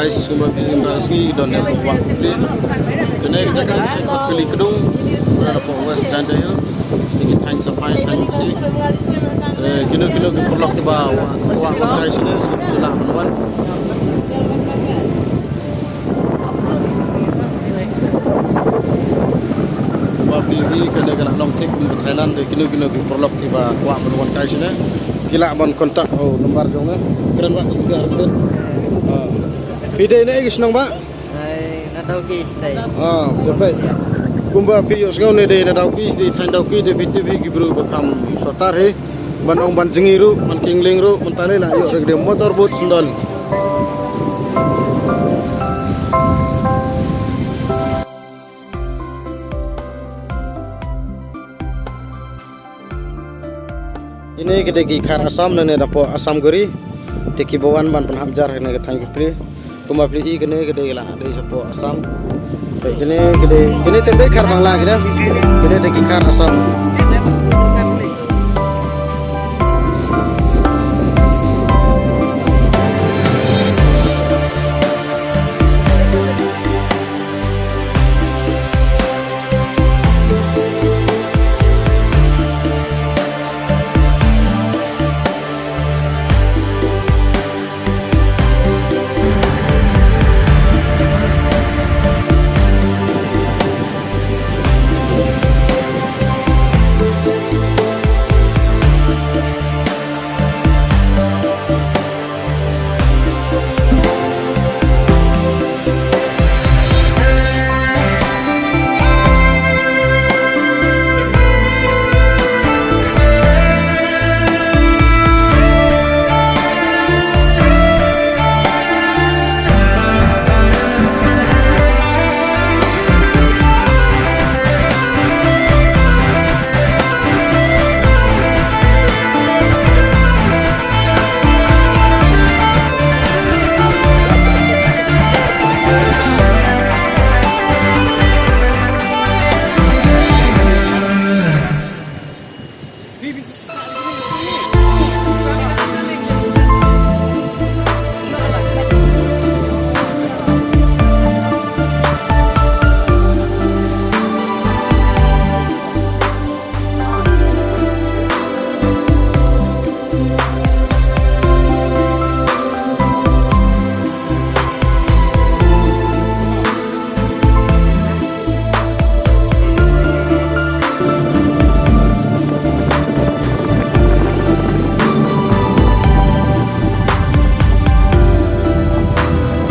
guys semua investasi dan yang buat beli kena jaka saya beli kedung ada pos janda ya ini tang sampai tang si kilo ke perlok ke bawah wah guys ini sudah menuan beli kena kena long tik di Thailand kilo ke perlok ke bawah wah menuan guys ini kila ban kontak nomor jongnya keren pak sudah keren Pide ini senang pak? Nak tahu kes tay. Terbaik. Kumba piyo sekarang ni deh nak tahu kes di Thailand tahu kes di BTV gibru bekam sotar he, ban ong ban jengiru, ban kingling ru, mentale lah yuk regde motor boat sendal. Ini kita kikar asam nene dapat asam gurih, teki bawan ban penhamjar nene kita tanya pilih. Kumba beli kene gede lah dari sapo asam. Baik kene terbaik kar bangla kita. Kene deki kar asam.